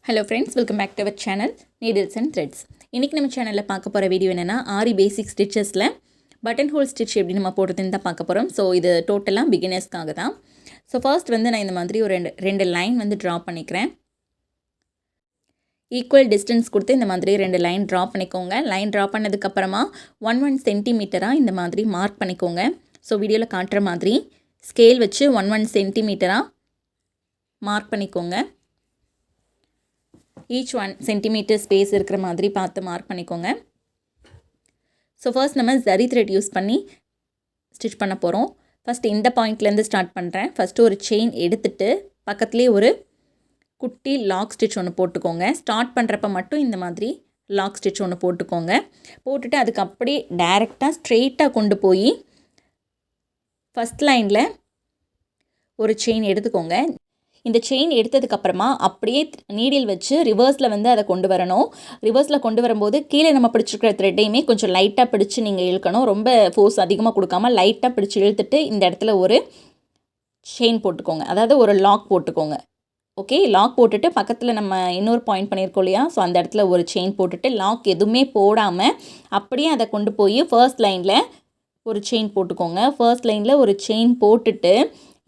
Hello friends, welcome back to our channel Needles and Threads. இன்னைக்கு நம்ம சேனல்ல பார்க்க போற வீடியோ என்னன்னா ஆரி பேசிக் ஸ்டிச்சஸ்ல பட்டன் ஹோல் ஸ்டிட்ச் எப்படி நம்ம போடுறதுன்னு தான் பார்க்க போறோம். சோ இது டோட்டலா பிகினர்ஸ்க்காக தான். சோ ஃபர்ஸ்ட் வந்து நான் இந்த மாதிரி ஒரு ரெண்டு லைன் வந்து டிரா பண்ணிக்கிறேன். ஈக்குவல் டிஸ்டன்ஸ் கொடுத்து இந்த மாதிரி ரெண்டு லைன் டிரா பண்ணிக்கோங்க. லைன் டிரா பண்ணதுக்கு அப்புறமா 1 சென்டிமீட்டரா இந்த மாதிரி மார்க் பண்ணிக்கோங்க. சோ வீடியோல காட்டுற மாதிரி ஸ்கேல் வச்சு 1 சென்டிமீட்டரா மார்க் பண்ணிக்கோங்க. each 1 centimeter space இருக்கிற மாதிரி பார்த்து மார்க் பண்ணிக்கோங்க. ஸோ ஃபர்ஸ்ட் நம்ம ஜரி த்ரெட் யூஸ் பண்ணி ஸ்டிச் பண்ண போகிறோம். ஃபஸ்ட் இந்த பாயிண்ட்லேருந்து ஸ்டார்ட் பண்ணுறேன். ஃபஸ்ட்டு ஒரு செயின் எடுத்துட்டு பக்கத்துலேயே ஒரு குட்டி லாக் ஸ்டிச் ஒன்று போட்டுக்கோங்க. ஸ்டார்ட் பண்ணுறப்ப மட்டும் இந்த மாதிரி லாக் ஸ்டிச் ஒன்று போட்டுக்கோங்க. போட்டுட்டு அதுக்கு அப்படியே டைரெக்டாக ஸ்ட்ரெயிட்டாக கொண்டு போய் ஃபஸ்ட் லைனில் ஒரு செயின் எடுத்துக்கோங்க. இந்த செயின் எடுத்ததுக்கப்புறமா அப்படியே நீடில் வச்சு ரிவர்ஸில் வந்து அதை கொண்டு வரணும். ரிவர்ஸில் கொண்டு வரும்போது கீழே நம்ம பிடிச்சிருக்கிற த்ரெட்டையுமே கொஞ்சம் லைட்டாக பிடிச்சி நீங்கள் இழுக்கணும். ரொம்ப ஃபோர்ஸ் அதிகமாக கொடுக்காமல் லைட்டாக பிடிச்சி இழுத்துட்டு இந்த இடத்துல ஒரு செயின் போட்டுக்கோங்க. அதாவது ஒரு லாக் போட்டுக்கோங்க. ஓகே, லாக் போட்டுட்டு பக்கத்தில் நம்ம இன்னொரு பாயிண்ட் பண்ணியிருக்கோம் இல்லையா, ஸோ அந்த இடத்துல ஒரு செயின் போட்டுட்டு லாக் எதுவுமே போடாமல் அப்படியே அதை கொண்டு போய் ஃபர்ஸ்ட் லைனில் ஒரு செயின் போட்டுக்கோங்க. ஃபர்ஸ்ட் லைனில் ஒரு செயின் போட்டுட்டு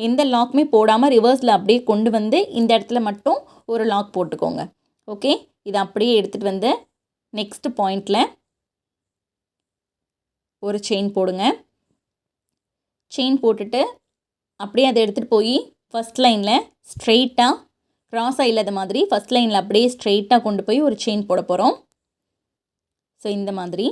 எந்த லாக்குமே போடாமல் ரிவர்ஸில் அப்படியே கொண்டு வந்து இந்த இடத்துல மட்டும் ஒரு லாக் போட்டுக்கோங்க. ஓகே, இதை அப்படியே எடுத்துகிட்டு வந்து நெக்ஸ்ட் பாயிண்டில் ஒரு செயின் போடுங்க. செயின் போட்டுட்டு அப்படியே அதை எடுத்துகிட்டு போய் ஃபஸ்ட் லைனில் ஸ்ட்ரெயிட்டாக க்ராஸாக இல்லாத மாதிரி ஃபஸ்ட் லைனில் அப்படியே ஸ்ட்ரெயிட்டாக கொண்டு போய் ஒரு செயின் போட போகிறோம். ஸோ இந்த மாதிரி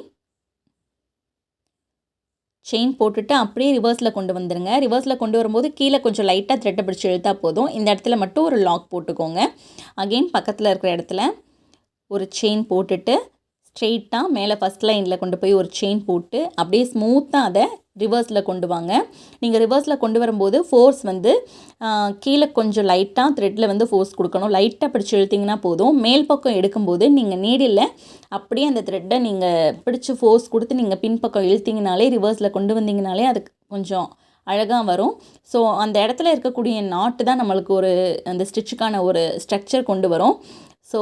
செயின் போட்டுட்டு அப்படியே ரிவர்ஸில் கொண்டு வந்துடுங்க. ரிவர்ஸில் கொண்டு வரும்போது கீழே கொஞ்சம் லைட்டாக த்ரெட்டை பிடிச்சி இழுத்தா போதும். இந்த இடத்துல மட்டும் ஒரு லாக் போட்டுக்கோங்க. அகெயின் பக்கத்தில் இருக்கிற இடத்துல ஒரு செயின் போட்டுட்டு ஸ்ட்ரெயிட்டாக மேலே ஃபஸ்ட் லைனில் கொண்டு போய் ஒரு செயின் போட்டு அப்படியே ஸ்மூத்தாக அதை ரிவர்ஸில் கொண்டு வாங்க. நீங்கள் ரிவர்ஸில் கொண்டு வரும்போது ஃபோர்ஸ் வந்து கீழே கொஞ்சம் லைட்டாக த்ரெட்டில் வந்து ஃபோர்ஸ் கொடுக்கணும். லைட்டாக பிடிச்சி இழுத்திங்கன்னா போதும். மேல் பக்கம் எடுக்கும்போது நீங்கள் நீடில் அப்படியே அந்த த்ரெட்டை நீங்கள் பிடிச்சி ஃபோர்ஸ் கொடுத்து நீங்கள் பின்பக்கம் இழுத்திங்கனாலே ரிவர்ஸில் கொண்டு வந்தீங்கனாலே அதுக்கு கொஞ்சம் அழகாக வரும். ஸோ அந்த இடத்துல இருக்கக்கூடிய நாட்டு தான் நம்மளுக்கு ஒரு அந்த ஸ்டிச்சுக்கான ஒரு ஸ்ட்ரக்சர் கொண்டு வரும். ஸோ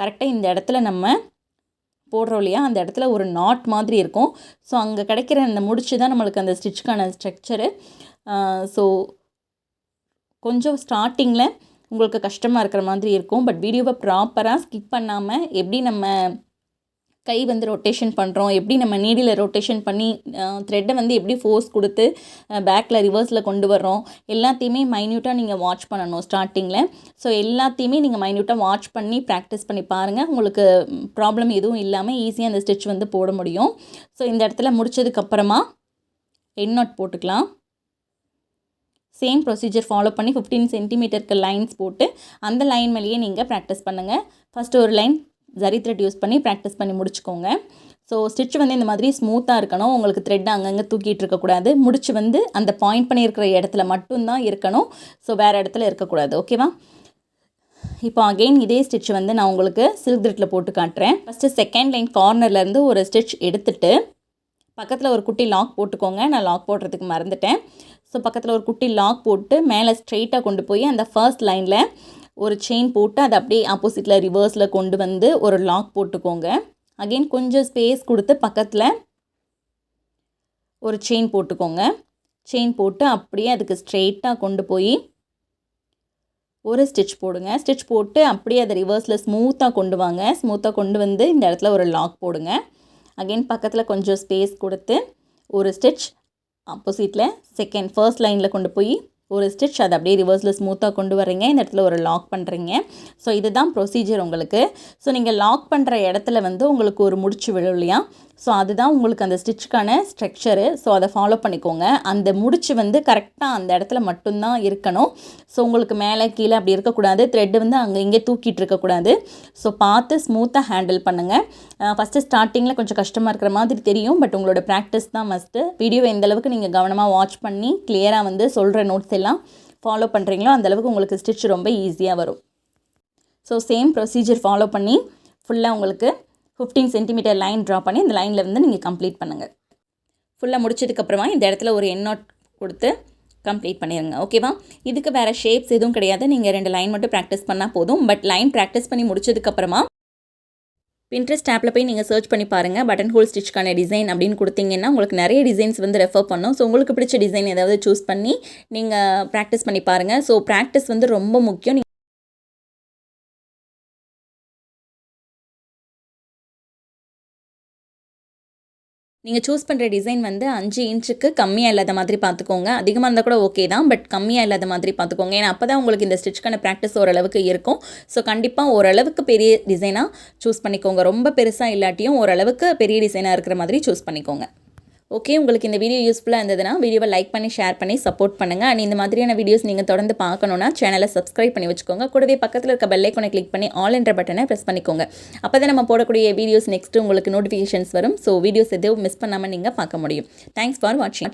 கரெக்டாக இந்த இடத்துல நம்ம போடுறோம் இல்லையா, அந்த இடத்துல ஒரு நாட் மாதிரி இருக்கும். ஸோ அங்கே கிடைக்கிற அந்த முடிச்சு தான் நம்மளுக்கு அந்த ஸ்டிச்சுக்கான ஸ்ட்ரக்சரு. ஸோ கொஞ்சம் ஸ்டார்டிங்கில் உங்களுக்கு கஷ்டமாக இருக்கிற மாதிரி இருக்கும். பட் வீடியோவை ப்ராப்பராக ஸ்கிப் பண்ணாமல் எப்படி நம்ம கை வந்து ரொட்டேஷன் பண்ணுறோம், எப்படி நம்ம நீடில் ரொட்டேஷன் பண்ணி த்ரெட்டை வந்து எப்படி ஃபோர்ஸ் கொடுத்து பேக்கில் ரிவர்ஸில் கொண்டு வர்றோம், எல்லாத்தையுமே மைன்யூட்டாக நீங்கள் வாட்ச் பண்ணணும் ஸ்டார்டிங்கில். ஸோ எல்லாத்தையுமே நீங்கள் மைன்யூட்டாக வாட்ச் பண்ணி ப்ராக்டிஸ் பண்ணி பாருங்கள். உங்களுக்கு ப்ராப்ளம் எதுவும் இல்லாமல் ஈஸியாக அந்த ஸ்டிச் வந்து போட முடியும். ஸோ இந்த இடத்துல முடித்ததுக்கப்புறமா எண்ட் நாட் போட்டுக்கலாம். சேம் ப்ரொசீஜர் ஃபாலோ பண்ணி 15 சென்டிமீட்டருக்கு லைன்ஸ் போட்டு அந்த லைன் மேலேயே நீங்கள் ப்ராக்டிஸ் பண்ணுங்கள். ஃபஸ்ட்டு ஒரு லைன் ஜரி த்ரெட் யூஸ் பண்ணி ப்ராக்டிஸ் பண்ணி முடிச்சுக்கோங்க. ஸோ ஸ்டிச் வந்து இந்த மாதிரி ஸ்மூத்தாக இருக்கணும். உங்களுக்கு த்ரெட் அங்கங்கே தூக்கிட்டு இருக்கக்கூடாது. முடிச்சு வந்து அந்த பாயிண்ட் பண்ணியிருக்கிற இடத்துல மட்டும்தான் இருக்கணும். ஸோ வேறு இடத்துல இருக்கக்கூடாது. ஓகேவா? இப்போ அகெயின் இதே ஸ்டிச் வந்து நான் உங்களுக்கு சில்க் த்ரெட்டில் போட்டு காட்டுறேன். ஃபஸ்ட்டு செகண்ட் லைன் கார்னர்லேருந்து ஒரு ஸ்டிச் எடுத்துகிட்டு பக்கத்தில் ஒரு குட்டி லாக் போட்டுக்கோங்க. நான் லாக் போடுறதுக்கு மறந்துட்டேன். ஸோ பக்கத்தில் ஒரு குட்டி லாக் போட்டு மேலே ஸ்ட்ரெயிட்டாக கொண்டு போய் அந்த ஃபர்ஸ்ட் லைனில் ஒரு செயின் போட்டு அதை அப்படியே ஆப்போசிட்டில் ரிவர்ஸில் கொண்டு வந்து ஒரு லாக் போட்டுக்கோங்க. அகெயின் கொஞ்சம் ஸ்பேஸ் கொடுத்து பக்கத்தில் ஒரு செயின் போட்டுக்கோங்க. செயின் போட்டு அப்படியே அதுக்கு ஸ்ட்ரெயிட்டாக கொண்டு போய் ஒரு ஸ்டிச் போடுங்க. ஸ்டிச் போட்டு அப்படியே அதை ரிவர்ஸில் ஸ்மூத்தாக கொண்டு வாங்க. ஸ்மூத்தாக கொண்டு வந்து இந்த இடத்துல ஒரு லாக் போடுங்க. அகெயின் பக்கத்தில் கொஞ்சம் ஸ்பேஸ் கொடுத்து ஒரு ஸ்டிச் ஆப்போசிட்டில் ஃபர்ஸ்ட் லைனில் கொண்டு போய் ஒரு ஸ்டிச் அதை அப்படியே ரிவர்ஸில் ஸ்மூத்தாக கொண்டு வரீங்க. இந்த இடத்துல ஒரு லாக் பண்ணுறீங்க. ஸோ இதுதான் ப்ரொசீஜர் உங்களுக்கு. ஸோ நீங்கள் லாக் பண்ணுற இடத்துல வந்து உங்களுக்கு ஒரு முடிச்சு விழும் இல்லையா, ஸோ அதுதான் உங்களுக்கு அந்த ஸ்டிச்சுக்கான ஸ்ட்ரக்சரு. ஸோ அதை ஃபாலோ பண்ணிக்கோங்க. அந்த முடிச்சு வந்து கரெக்டாக அந்த இடத்துல மட்டும்தான் இருக்கணும். ஸோ உங்களுக்கு மேலே கீழே அப்படி இருக்கக்கூடாது. த்ரெட்டு வந்து அங்கே இங்கே தூக்கிட்டு இருக்கக்கூடாது. ஸோ பார்த்து ஸ்மூத்தாக ஹேண்டில் பண்ணுங்கள். ஃபஸ்ட்டு ஸ்டார்டிங்கில் கொஞ்சம் கஷ்டமாக இருக்கிற மாதிரி தெரியும். பட் உங்களோட ப்ராக்டிஸ் தான் மஸ்ட்டு. வீடியோவை எந்தளவுக்கு நீங்கள் கவனமாக வாட்ச் பண்ணி கிளியராக வந்து சொல்கிற நோட்ஸ் எல்லாம் ஃபாலோ பண்ணுறீங்களோ அந்தளவுக்கு உங்களுக்கு ஸ்டிச் ரொம்ப ஈஸியாக வரும். ஸோ சேம் ப்ரொசீஜர் ஃபாலோ பண்ணி ஃபுல்லாக உங்களுக்கு 15 சென்டிமீட்டர் லைன் ட்ரா பண்ணி இந்த லைனில் வந்து நீங்கள் கம்ப்ளீட் பண்ணுங்கள். ஃபுல்லாக முடிச்சதுக்கப்புறமா இந்த இடத்துல ஒரு எண்ட் நாட் கொடுத்து கம்ப்ளீட் பண்ணிடுங்க. ஓகேவா? இதுக்கு வேறு ஷேப்ஸ் எதுவும் கிடையாது. நீங்கள் 2 லைன் மட்டும் ப்ராக்டிஸ் பண்ணால் போதும். பட் லைன் ப்ராக்டிஸ் பண்ணி முடிச்சதுக்கப்புறமா பின்ட்ரெஸ்ட் ஆப்பில் போய் நீங்கள் சர்ச் பண்ணி பாருங்கள். பட்டன் ஹோல் ஸ்டிச்சுக்கான டிசைன் அப்படின்னு கொடுத்தீங்கன்னா உங்களுக்கு நிறைய டிசைன்ஸ் வந்து ரெஃபர் பண்ணும். ஸோ உங்களுக்கு பிடிச்ச டிசைன் ஏதாவது சூஸ் பண்ணி நீங்கள் ப்ராக்டிஸ் பண்ணி பாருங்கள். ஸோ ப்ராக்டிஸ் வந்து ரொம்ப முக்கியம். நீங்கள் சூஸ் பண்ணுற டிசைன் வந்து 5 இன்ச்சுக்கு கம்மியாக இல்லாத மாதிரி பார்த்துக்கோங்க. அதிகமாக இருந்தால் கூட ஓகே தான், பட் கம்மியாக இல்லாத மாதிரி பார்த்துக்கோங்க. ஏன்னா அப்போ தான் உங்களுக்கு இந்த ஸ்டிச்சுக்கான ப்ராக்டிஸ் ஓரளவுக்கு இருக்கும். ஸோ கண்டிப்பாக ஓரளவுக்கு பெரிய டிசைனாக சூஸ் பண்ணிக்கோங்க. ரொம்ப பெருசாக இல்லாட்டியும் ஓரளவுக்கு பெரிய டிசைனாக இருக்கிற மாதிரி சூஸ் பண்ணிக்கோங்க. ஓகே, உங்களுக்கு இந்த வீடியோ யூஸ்ஃபுல்லாக இருந்ததுன்னா வீடியோவை லைக் பண்ணி ஷேர் பண்ணி சப்போர்ட் பண்ணுங்கள். அண்ட் இந்த மாதிரியான வீடியோஸ் நீங்கள் தொடர்ந்து பார்க்கணுன்னா சேனலை சப்ஸ்கிரைப் பண்ணி வச்சுக்கோங்க. கூடவே பக்கத்தில் இருக்க பெல் ஐக்கானை கிளிக் பண்ணி ஆல் என்ற பட்டனை ப்ரெஸ் பண்ணிக்கோங்க. அப்போ தான் நம்ம போடக்கூடிய வீடியோஸ் நெக்ஸ்ட்டு உங்களுக்கு நோட்டிஃபிகேஷன்ஸ் வரும். ஸோ வீடியோஸ் எதுவும் மிஸ் பண்ணாமல் நீங்கள் பார்க்க முடியும். தேங்க்ஸ் ஃபார் வாட்சிங்.